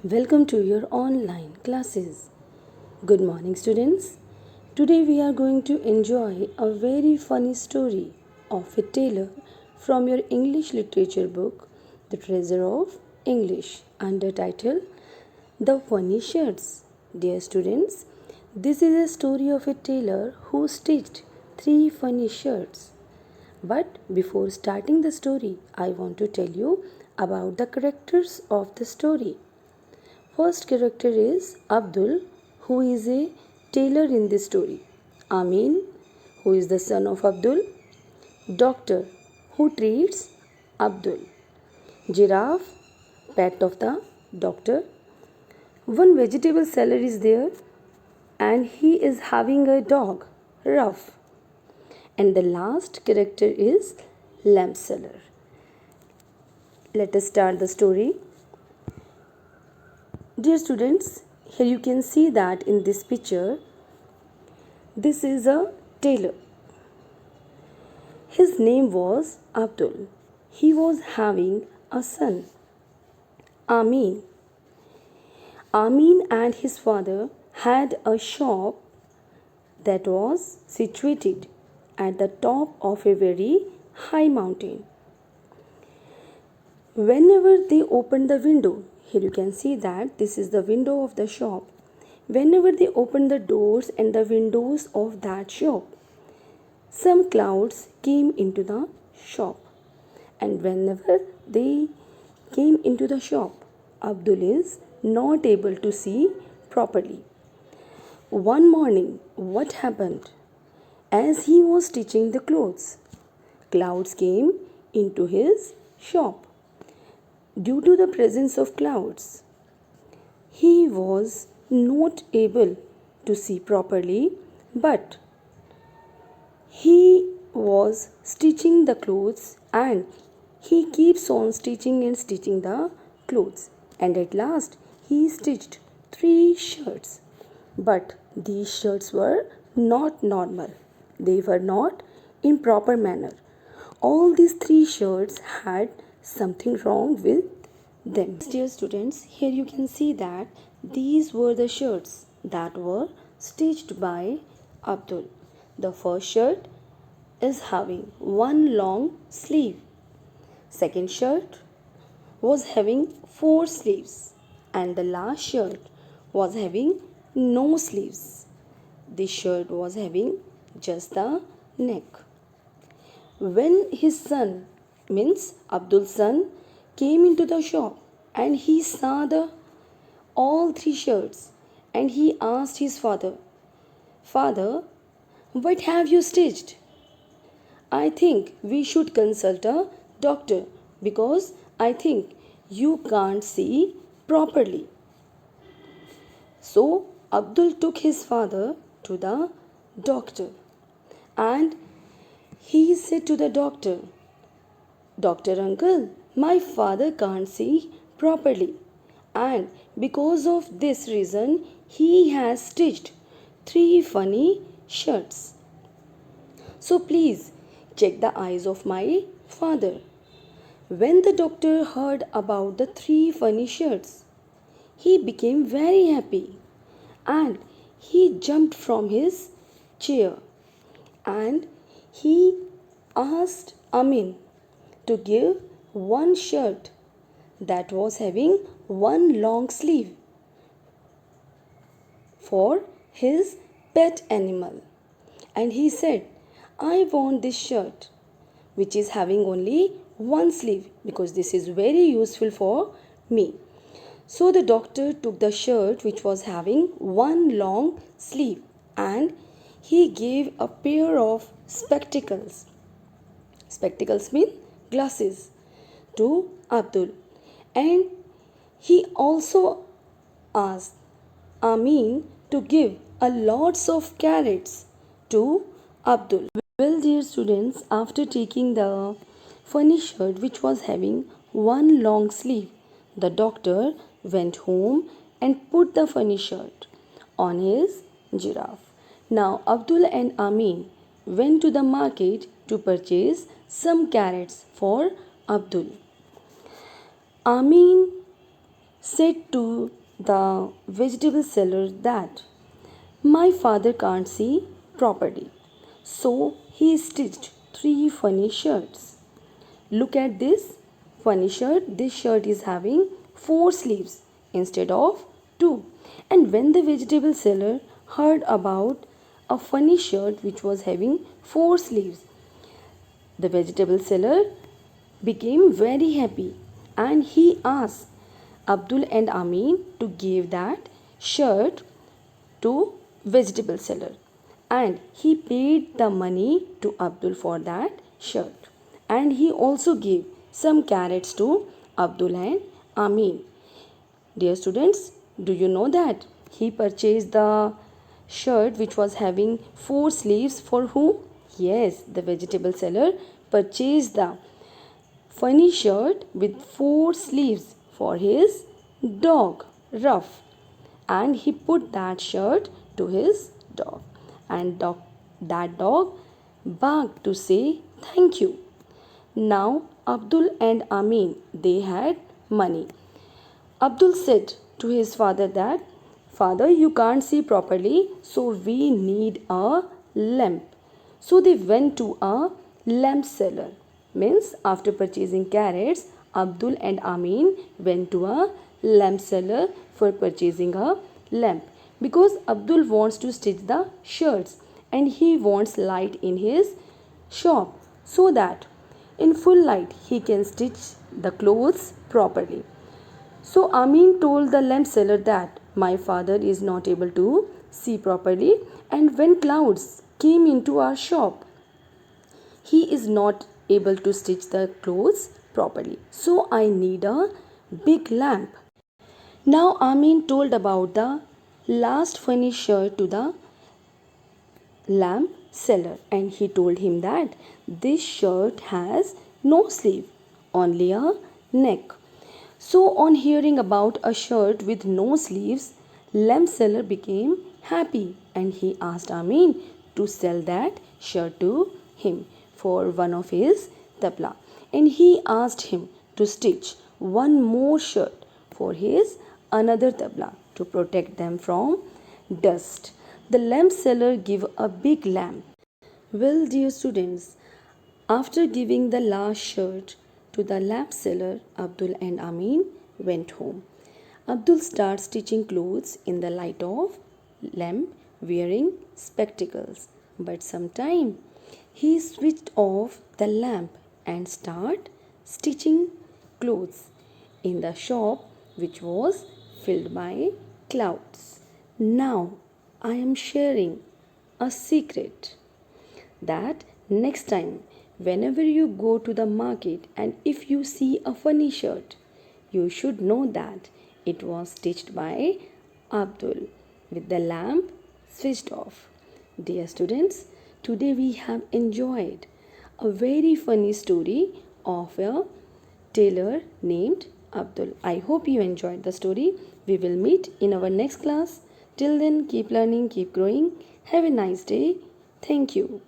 Welcome to your online classes. Good morning, students. Today we are going to enjoy a very funny story of a tailor from your English literature book, The Treasure of English, under title The Funny Shirts. Dear students, this is a story of a tailor who stitched three funny shirts. But before starting the story, I want to tell you about the characters of the story. First character is Abdul, who is a tailor in this story. Amin, who is the son of Abdul. Doctor, who treats Abdul. Giraffe, pet of the doctor. One vegetable seller is there and he is having a dog, Ruff. And the last character is lamp seller. Let us start the story. Dear students, here you can see that in this picture, this is a tailor. His name was Abdul. He was having a son, Amin. Amin and his father had a shop that was situated at the top of a very high mountain. Whenever they opened the window, here you can see that this is the window of the shop. Whenever they opened the doors and the windows of that shop, some clouds came into the shop. And whenever they came into the shop, Abdul is not able to see properly. One morning, what happened? As he was stitching the clothes, clouds came into his shop. Due to the presence of clouds, he was not able to see properly, but he was stitching the clothes and he keeps on stitching and stitching the clothes. And at last, he stitched three shirts. But these shirts were not normal. They were not in proper manner. All these three shirts had something wrong with them. Dear students, here you can see that these were the shirts that were stitched by Abdul. The first shirt is having one long sleeve. Second shirt was having four sleeves and the last shirt was having no sleeves. This shirt was having just the neck. When his son, means Abdul's son, came into the shop and he saw the all three shirts and he asked his father, "Father, what have you stitched? I think we should consult a doctor because I think you can't see properly." So Abdul took his father to the doctor and he said to the doctor, "Doctor uncle, my father can't see properly and because of this reason he has stitched three funny shirts. So please check the eyes of my father." When the doctor heard about the three funny shirts, he became very happy and he jumped from his chair and he asked Amin to give one shirt that was having one long sleeve for his pet animal. And he said, "I want this shirt which is having only one sleeve because this is very useful for me." So the doctor took the shirt which was having one long sleeve and he gave a pair of spectacles. Spectacles mean glasses to Abdul. And he also asked Amin to give a lots of carrots to Abdul. Well, dear students, after taking the funny shirt which was having one long sleeve, the doctor went home and put the funny shirt on his giraffe. Now Abdul and Amin went to the market to purchase some carrots for Abdul. Amin said to the vegetable seller that my father can't see properly, so he stitched three funny shirts. Look at this funny shirt. This shirt is having four sleeves instead of two. And when the vegetable seller heard about a funny shirt which was having four sleeves, the vegetable seller became very happy and he asked Abdul and Amin to give that shirt to vegetable seller, and he paid the money to Abdul for that shirt, and he also gave some carrots to Abdul and Amin. Dear students, do you know that he purchased the shirt which was having four sleeves for whom? Yes, the vegetable seller purchased the funny shirt with four sleeves for his dog, Ruff, and he put that shirt to his dog, and that dog barked to say thank you. Now Abdul and Amin, they had money. Abdul said to his father that, Father, you can't see properly, so we need a lamp. So they went to a lamp seller. Means after purchasing carrots, Abdul and Amin went to a lamp seller for purchasing a lamp, because Abdul wants to stitch the shirts and he wants light in his shop so that in full light he can stitch the clothes properly. So Amin told the lamp seller that my father is not able to see properly, and when clouds came into our shop, he is not able to stitch the clothes properly. So I need a big lamp. Now Amin told about the last funny shirt to the lamp seller, and he told him that this shirt has no sleeve, only a neck. So on hearing about a shirt with no sleeves, lamp seller became happy and he asked Amin to sell that shirt to him for one of his tabla, and he asked him to stitch one more shirt for his another tabla to protect them from dust. The lamp seller gave a big lamp. Well, dear students, after giving the last shirt to the lamp seller, Abdul and Amin went home. Abdul started stitching clothes in the light of lamp wearing spectacles. But sometime he switched off the lamp and started stitching clothes in the shop which was filled by clouds. Now I am sharing a secret that next time, whenever you go to the market and if you see a funny shirt, you should know that it was stitched by Abdul with the lamp switched off. Dear students, today we have enjoyed a very funny story of a tailor named Abdul. I hope you enjoyed the story. We will meet in our next class. Till then, keep learning, keep growing. Have a nice day. Thank you.